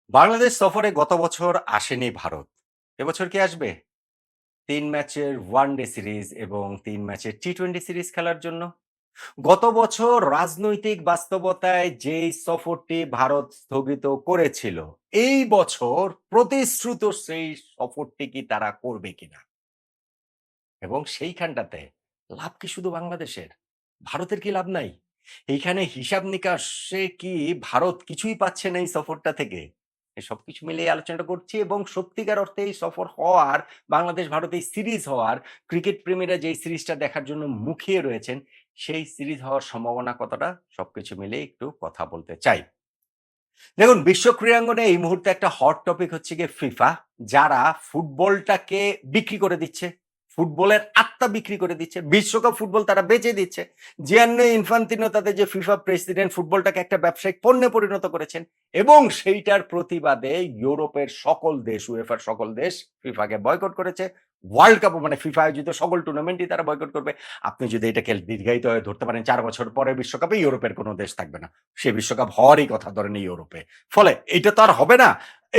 বাংলাদেশ সফরে গত বছর আসেনি ভারত। এবছর কি আসবে? ৩ ম্যাচের ওয়ানডে সিরিজ এবং ৩ ম্যাচের টি-20 সিরিজ খেলার জন্য। গত বছর রাজনৈতিক বাস্তবতায় যেই সফরটি ভারত স্থগিত করেছিল, এই বছর প্রতিশ্রুত সেই সফরটি কি তারা করবে কিনা? এবং সেইখানটাতে লাভ কি শুধু বাংলাদেশের? ভারতের কি লাভ নাই? এইখানে হিসাব নিকাশে কি ভারত কিছুই পাচ্ছে না এই সফরটা থেকে? এ সবকিছু মিলিয়ে আলোচনাটা করছি এবং সত্যিকার অর্থে এই সফর হওয়ার, বাংলাদেশ ভারত এই সিরিজ হওয়ার, ক্রিকেট প্রেমীরা যেই সিরিজটা দেখার জন্য মুখিয়ে রয়েছেন, সেই সিরিজ হওয়ার সম্ভাবনা কতটা? সবকিছু মিলিয়ে একটু কথা বলতে চাই। দেখুন, বিশ্ব ক্রীড়াঙ্গনে এই মুহূর্তে একটা হট টপিক হচ্ছে গিয়ে ফিফা, যারা ফুটবলটাকে বিক্রি করে দিচ্ছে। ফুটবলের আত্মা বিক্রি করে দিচ্ছে। বিশ্বকাপ ফুটবল তারা বেচে দিচ্ছে। জিয়ান্নি ইনফান্তিনো তাদের যে ফিফা প্রেসিডেন্ট ফুটবলটাকে একটা ব্যবসায়িক পণ্যে পরিণত করেছেন এবং সেইটার প্রতিবাদে ইউরোপের সকল দেশ, উয়েফার সকল দেশ ফিফাকে বয়কট করেছে। ওয়ার্ল্ড কাপও মানে ফিফা আয়োজিত সকল টুর্নামেন্টই তারা বয়কট করবে। আপনি যদি এটাকে দীর্ঘায়িত হয়ে ধরতে পারেন ৪ বছর পরে বিশ্বকাপে ইউরোপের কোনো দেশ থাকবে না। সে বিশ্বকাপ হওয়ারই কথা ধরেন ইউরোপে। ফলে এটা তো আর হবে না।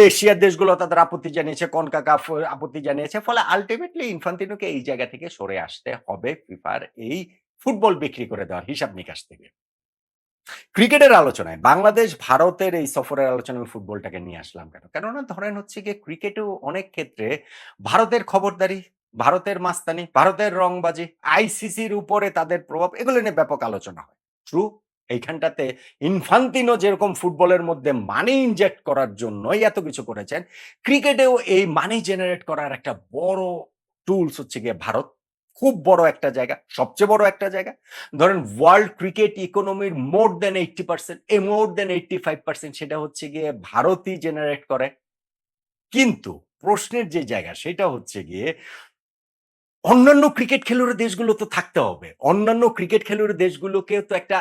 এশিয়ার দেশগুলো তাদের আপত্তি জানিয়েছে, কনকাকাফ আপত্তি জানিয়েছে। ফলে আল্টিমেটলি ইনফান্তিনোকে এই জায়গা থেকে সরে আসতে হবে ফিফার এই ফুটবল বিক্রি করে দেওয়ার হিসাব নিকাশ থেকে। ক্রিকেটের আলোচনায় বাংলাদেশ ভারতের এই সফরের আলোচনায় আমি ফুটবলটাকে নিয়ে আসলাম কেন? কেননা ধরেন হচ্ছে গিয়ে ক্রিকেটেও অনেক ক্ষেত্রে ভারতের খবরদারি, ভারতের মাস্তানি, ভারতের রংবাজি, আইসিসির উপরে তাদের প্রভাব এগুলো নিয়ে ব্যাপক আলোচনা হয়। ট্রু, এইখানটাতে ইনফান্তিনো যেরকম ফুটবলের মধ্যে মানি ইনজেক্ট করার জন্যই এত কিছু করেছেন, ক্রিকেটেও এই মানি জেনারেট করার একটা বড় টুলস হচ্ছে গিয়ে ভারত। খুব বড় একটা জায়গা, সবচেয়ে বড় একটা জায়গা। ধরেন ওয়ার্ল্ড ক্রিকেট ইকোনমির মোর দ্যান 80% মোর দ্যান 85% সেটা হচ্ছে গিয়ে ভারতই জেনারেট করে। কিন্তু প্রশ্নের যে জায়গা সেটা হচ্ছে গিয়ে অন্যান্য ক্রিকেট খেলুড়ে দেশগুলো তো থাকতে হবে। অন্যান্য ক্রিকেট খেলুড়ে দেশগুলোকেও তো একটা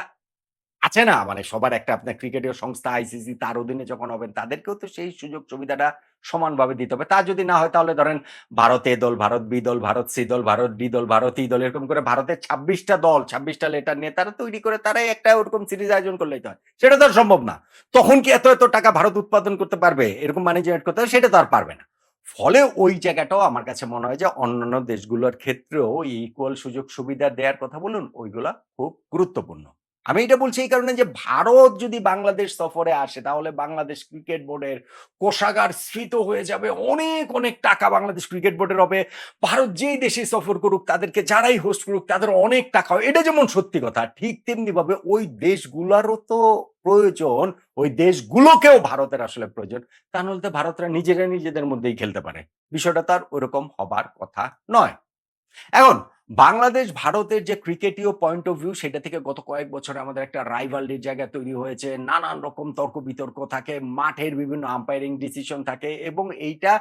আছে না? মানে সবার একটা আপনার ক্রিকেটীয় সংস্থা আইসিসি তার অধীনে যখন হবেন তাদেরকেও তো সেই সুযোগ সুবিধাটা সমানভাবে দিতে হবে। তা যদি না হয় তাহলে ধরেন ভারত এ দল, ভারত বি দল, ভারত সি দল, ভারত ডি দল, ভারত ই দল এরকম করে ভারতের ২৬ টা দল, ২৬ টা লেটার নিয়ে তারা তৈরি করে তারাই একটা ওরকম সিরিজ আয়োজন করলেই তো হয়। সেটা তো আর সম্ভব না। তখন কি এত টাকা ভারত উৎপাদন করতে পারবে? এরকম মানি জেনারেট করতে হবে সেটা তো আর পারবে না। ফলে ওই জায়গাটাও আমার কাছে মনে হয় যে অন্যান্য দেশগুলোর ক্ষেত্রেও ইকুয়াল সুযোগ সুবিধা দেয়ার কথা বলুন, ওইগুলা খুব গুরুত্বপূর্ণ। আমি এটা বলছি এই কারণে যে ভারত যদি বাংলাদেশ সফরে আসে তাহলে বাংলাদেশ ক্রিকেট বোর্ডের কোষাগার স্ফীত হয়ে যাবে। অনেক টাকা বাংলাদেশ ক্রিকেট বোর্ডের হবে। ভারত যেই দেশে সফর করুক তাদেরকে যারাই হোস্ট করুক তাদের অনেক টাকা হয়। এটা যেমন সত্যি কথা ঠিক তেমনিভাবে ওই দেশগুলারও তো প্রয়োজন, ওই দেশগুলোকেও ভারতের আসলে প্রয়োজন। তা নাহলে তো ভারতরা নিজেরা নিজেদের মধ্যেই খেলতে পারে। বিষয়টা তো আর ওরকম হবার কথা নয়। এখন বাংলাদেশ ভারতের যে ক্রিকেটীয় পয়েন্ট অফ ভিউ সেটা থেকে গত কয়েক বছরে আমাদের একটা রাইভালরির জায়গা তৈরি হয়েছে। নানান রকম তর্ক-বিতর্ক থাকে, মাঠের বিভিন্ন আম্পায়ারিং ডিসিশন থাকে এবং এইটা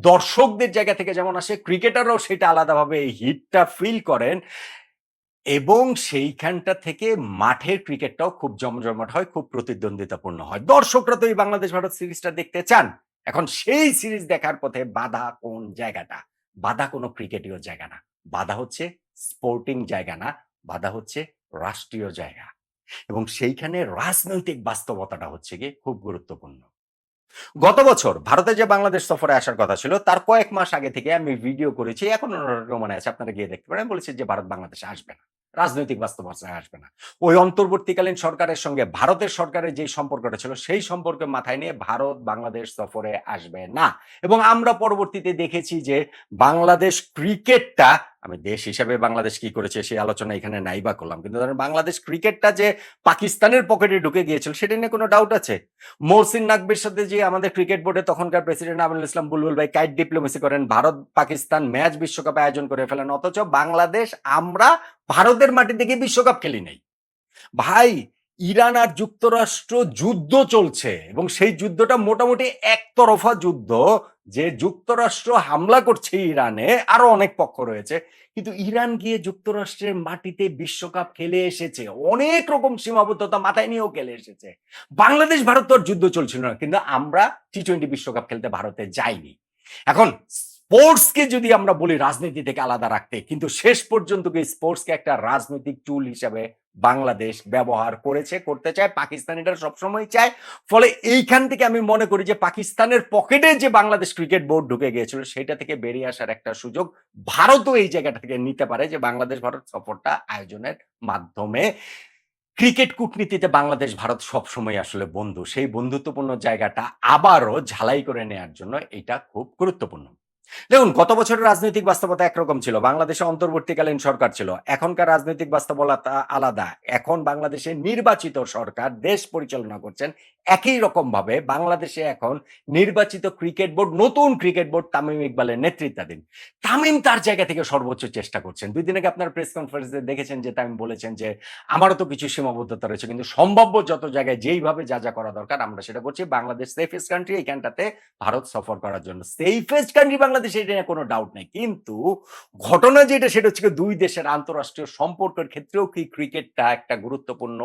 দর্শকদের জায়গা থেকে যেমন আসে ক্রিকেটাররাও সেটা আলাদাভাবে এই হিটটা ফিল করেন এবং সেইখানটা থেকে মাঠের ক্রিকেটটাও খুব জমজমাট হয়, খুব প্রতিদ্বন্দ্বিতাপূর্ণ হয়। দর্শকরা তো এই বাংলাদেশ ভারত সিরিজটা দেখতে চান। এখন সেই সিরিজ দেখার পথে বাধা কোন জায়গাটা? বাধা কোনো ক্রিকেটীয় জায়গা না। বাধা হচ্ছে স্পোর্টিং জায়গা না, বাধা হচ্ছে রাষ্ট্রীয় জায়গা। এবং সেইখানে রাজনৈতিক বাস্তবতাটা হচ্ছে গিয়ে খুব গুরুত্বপূর্ণ। গত বছর ভারতে যে বাংলাদেশ সফরে আসার কথা ছিল, তার কয়েক মাস আগে থেকে আমি ভিডিও করেছি। এখনো মনে আছে আপনারা গিয়ে দেখতে পারেন। আমি বলেছি যে ভারত বাংলাদেশে আসবে না। রাজনৈতিক বাস্তবতায় আসবে না। ওই অন্তর্বর্তীকালীন সরকারের সঙ্গে ভারতের সরকারের যেই সম্পর্কটা ছিল, সেই সম্পর্ক মাথায় নিয়ে ভারত বাংলাদেশ সফরে আসবে না। এবং আমরা পরবর্তীতে দেখেছি যে বাংলাদেশ ক্রিকেটটা আমি দেশ হিসেবে বাংলাদেশ কি করেছে সেই আলোচনা এখানে নাই বা করলাম। কিন্তু ধরেন বাংলাদেশ ক্রিকেটটা যে পাকিস্তানের পকেটে ঢুকে গিয়েছিল সেটা নিয়ে কোনো ডাউট আছে? মহসিন নাকবির সাথে যে আমাদের ক্রিকেট বোর্ডের তখনকার প্রেসিডেন্ট আমিনুল ইসলাম বুলবুল ভাই কাইট ডিপ্লোমেসি করেন, ভারত পাকিস্তান ম্যাচ বিশ্বকাপ আয়োজন করে ফেলেন, অথচ বাংলাদেশ আমরা ভারতের মাটিতে গিয়ে বিশ্বকাপ খেলি নাই। ভাই, ইরান আর যুক্তরাষ্ট্র যুদ্ধ চলছে এবং সেই যুদ্ধটা মোটামুটি একতরফা যুদ্ধ। যে যুক্তরাষ্ট্র হামলা করছে ইরানে, আরো অনেক পক্ষ রয়েছে, কিন্তু ইরান গিয়ে যুক্তরাষ্ট্রের মাটিতে বিশ্বকাপ খেলে এসেছে, অনেক রকম সীমাবদ্ধতা মাথায় নিয়েও খেলে এসেছে। বাংলাদেশ ভারত তো আর যুদ্ধ চলছিল না, কিন্তু আমরা টি-20 বিশ্বকাপ খেলতে ভারতে যাইনি। এখন স্পোর্টসকে যদি আমরা বলি রাজনীতি থেকে আলাদা রাখতে, কিন্তু শেষ পর্যন্ত কি স্পোর্টসকে একটা রাজনৈতিক টুল হিসাবে বাংলাদেশ ব্যবহার করেছে, করতে চায়, পাকিস্তানিরা সবসময় চায়। ফলে এইখান থেকে আমি মনে করি যে পাকিস্তানের পকেটে যে বাংলাদেশ ক্রিকেট বোর্ড ঢুকে গিয়েছিল সেটা থেকে বেরিয়ে আসার একটা সুযোগ ভারতও এই জায়গাটা থেকে নিতে পারে, যে বাংলাদেশ ভারত সফরটা আয়োজনের মাধ্যমে ক্রিকেট কূটনীতিতে বাংলাদেশ ভারত সবসময় আসলে বন্ধু। সেই বন্ধুত্বপূর্ণ জায়গাটা আবারও ঝালাই করে নেয়ার জন্য এটা খুব গুরুত্বপূর্ণ। দেখুন, গত বছরের রাজনৈতিক বাস্তবতা একরকম ছিল। বাংলাদেশে অন্তর্বর্তীকালীন সরকার ছিল। এখনকার রাজনৈতিক বাস্তবতা আলাদা। এখন বাংলাদেশে নির্বাচিত সরকার দেশ পরিচালনা করছেন। একই রকমভাবে বাংলাদেশে এখন নির্বাচিত ক্রিকেট বোর্ড, নতুন ক্রিকেট বোর্ড তামিম ইকবালের নেতৃত্বাধীন। তামিম তার জায়গা থেকে সর্বোচ্চ চেষ্টা করছেন। ২ দিন আগে আপনার প্রেস কনফারেন্সে দেখেছেন যে তামিম বলেছেন যে, "আমারও তো কিছু সীমাবদ্ধতা রয়েছে। কিন্তু সম্ভাব্য যত জায়গায় যেইভাবে যা করা দরকার আমরা সেটা করছি। বাংলাদেশ সেফেস্ট কান্ট্রি এইখানটাতে ভারত সফর করার জন্য।" সেফেস্ট কান্ট্রি বাংলাদেশ, এটা নিয়ে কোনো ডাউট নাই। কিন্তু ঘটনা যেটা সেটা হচ্ছে গিয়ে ২ দেশের আন্তঃরাষ্ট্রীয় সম্পর্কের ক্ষেত্রেও কি ক্রিকেটটা একটা গুরুত্বপূর্ণ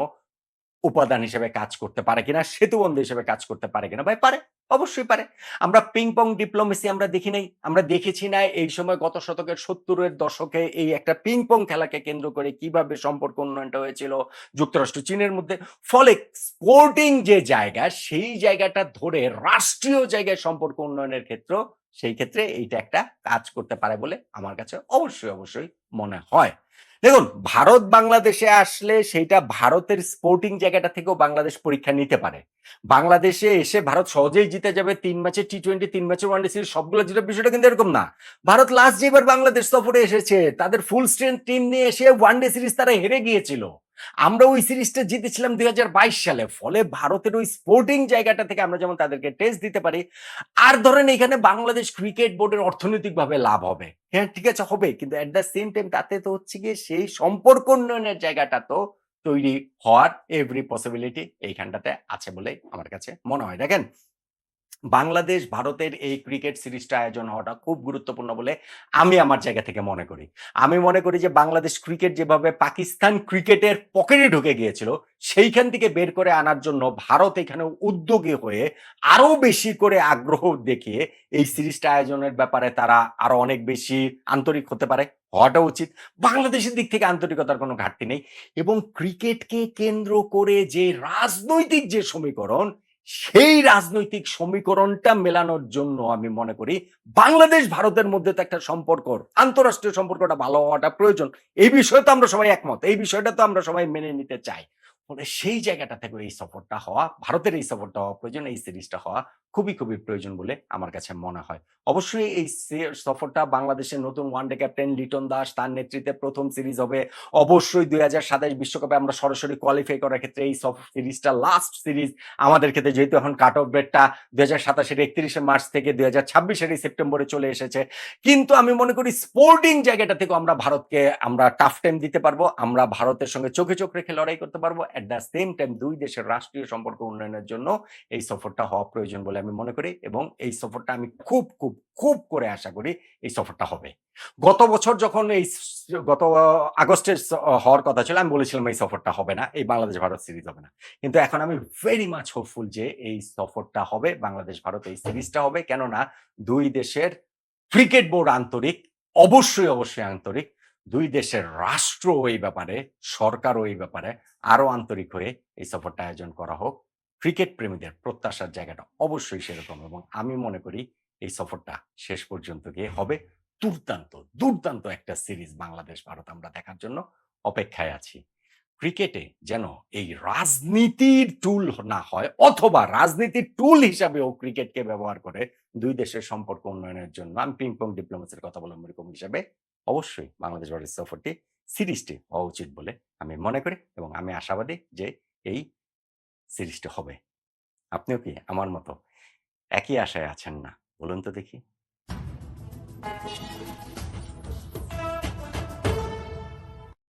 উপাদান হিসেবে কাজ করতে পারে কিনা, সেতুবন্ধ হিসেবে কাজ করতে পারে কিনা? ভাই পারে, অবশ্যই পারে। আমরা পিং পং ডিপ্লোমেসি আমরা দেখি নাই? আমরা দেখেছি না এই সময় গত শতকের ৭০ এর দশকে এই একটা পিং পং খেলাকে কেন্দ্র করে কিভাবে সম্পর্ক উন্নয়নটা হয়েছিল যুক্তরাষ্ট্র চীনের মধ্যে। ফলে স্পোর্টিং যে জায়গা, সেই জায়গাটা ধরে রাষ্ট্রীয় জায়গায় সম্পর্ক উন্নয়নের ক্ষেত্রেও সেই ক্ষেত্রে এইটা একটা কাজ করতে পারে বলে আমার কাছে অবশ্যই মনে হয়। দেখুন, ভারত বাংলাদেশে আসলে সেইটা ভারতের স্পোর্টিং জায়গাটা থেকেও বাংলাদেশ পরীক্ষা নিতে পারে। বাংলাদেশে এসে ভারত সহজেই জিতে যাবে ৩ ম্যাচের টি-২০, ৩ ম্যাচের ওয়ানডে সিরিজ সবগুলো জিতার বিষয়টা কিন্তু এরকম না। ভারত লাস্ট যেবার বাংলাদেশ সফরে এসেছে, তাদের ফুল স্ট্রেংথ টিম নিয়ে এসে ওয়ানডে সিরিজ তারা হেরে গিয়েছিল। আমরা ওই সিরিজটা জিতেছিলাম ২০২২ সালে। ফলে ভারতের ওই স্পোর্টিং জায়গাটা থেকে আমরা যেমন তাদেরকে টেস্ট দিতে পারি, আর ধরেন এখানে বাংলাদেশ ক্রিকেট বোর্ডের অর্থনৈতিকভাবে লাভ হবে। হ্যাঁ, ঠিক আছে, হবে। কিন্তু এট দ্য সেম টাইম তাতে তো হচ্ছে গিয়ে সেই সম্পর্ক উন্নয়নের জায়গাটা তো তৈরি হওয়ার এভরি পসিবিলিটি এইখানটাতে আছে বলেই আমার কাছে মনে হয়। দেখেন, বাংলাদেশ ভারতের এই ক্রিকেট সিরিজটা আয়োজন হওয়াটা খুব গুরুত্বপূর্ণ বলে আমি আমার জায়গা থেকে মনে করি। আমি মনে করি যে বাংলাদেশ ক্রিকেট যেভাবে পাকিস্তান ক্রিকেটের পকেটে ঢুকে গিয়েছিল, সেইখান থেকে বের করে আনার জন্য ভারত এখানে উদ্যোগী হয়ে আরো বেশি করে আগ্রহ দেখিয়ে এই সিরিজটা আয়োজনের ব্যাপারে তারা আরো অনেক বেশি আন্তরিক হতে পারে, হওয়াটা উচিত। বাংলাদেশের দিক থেকে আন্তরিকতার কোনো ঘাটতি নেই, এবং ক্রিকেটকে কেন্দ্র করে যে রাজনৈতিক যে সমীকরণ, সেই রাজনৈতিক সমীকরণটা মেলানোর জন্য আমি মনে করি বাংলাদেশ ভারতের মধ্যে তো একটা সম্পর্ক, আন্তঃরাষ্ট্রীয় সম্পর্কটা ভালো হওয়াটা প্রয়োজন। এই বিষয়ে তো আমরা সবাই একমত। এই বিষয়টা তো আমরা সবাই মেনে নিতে চাই। ফলে সেই জায়গাটা থেকে এই সফরটা হওয়া, ভারতের এই সফরটা হওয়া প্রয়োজন, এই সিরিজটা হওয়া খুবই প্রয়োজন বলে আমার কাছে মনে হয়। অবশ্যই এই সফরটা বাংলাদেশের নতুন ওয়ানডে ক্যাপ্টেন লিটন দাস তার নেতৃত্বে ১ম সিরিজ হবে। অবশ্যই ২০২৭ বিশ্বকাপে আমরা সরাসরি কোয়ালিফাই করার ক্ষেত্রে এই সিরিজটা লাস্ট সিরিজ আমাদের ক্ষেত্রে, যেহেতু এখন কাট অফ ডেটটা ২০২৭ এর ৩১শে মার্চ থেকে ২০২৬ এর সেপ্টেম্বরে চলে এসেছে। কিন্তু আমি মনে করি স্পোর্টিং জায়গাটা থেকেও আমরা ভারতকে আমরা টাফ টাইম দিতে পারবো। আমরা ভারতের সঙ্গে চোখে চোখ রেখে লড়াই করতে পারবো। এট দ্য সেম টাইম ২ দেশের রাষ্ট্রীয় সম্পর্ক উন্নয়নের জন্য এই সফরটা হওয়া প্রয়োজন বলে আমি মনে করি, এবং এই সফরটা আমি খুব করে আশা করি এই সফরটা হবে। গত বছর যখন গত আগস্টে হওয়ার কথা ছিল, আমি বলেছিলাম এই সফরটা হবে না। এই বাংলাদেশ ভারত সিরিজ হবে না। কিন্তু এখন আমি ভেরি মাচ হোপফুল যে এই সফরটা হবে, বাংলাদেশ ভারত এই সিরিজটা হবে। কেননা ২ দেশের ক্রিকেট বোর্ড আন্তরিক, অবশ্যই আন্তরিক। ২ দেশের রাষ্ট্র এই ব্যাপারে, সরকারও এই ব্যাপারে আরো আন্তরিক হয়ে এই সফরটা আয়োজন করা হোক। ক্রিকেট প্রেমীদের প্রত্যাশার জায়গাটা অবশ্যই সেরকম, এবং আমি মনে করি এই সফরটা শেষ পর্যন্ত গিয়ে হবে দুর্দান্ত একটা সিরিজ বাংলাদেশ ভারত আমরা দেখার জন্য অপেক্ষায় আছি। ক্রিকেটে যেন এই রাজনীতির টুল না হয়, অথবা রাজনীতির টুল হিসাবেও ক্রিকেটকে ব্যবহার করে ২ দেশের সম্পর্ক উন্নয়নের জন্য, আমি পিং পং ডিপ্লোমেসির কথা বললাম এরকম হিসাবে, অবশ্যই বাংলাদেশ ভারত সফরটি সিরিজটি হওয়া উচিত বলে আমি মনে করি, এবং আমি আশাবাদী যে এই সিরিজটি হবে। আপনিও কি আমার মতো একই আশায় আছেন না? বলুন তো দেখি।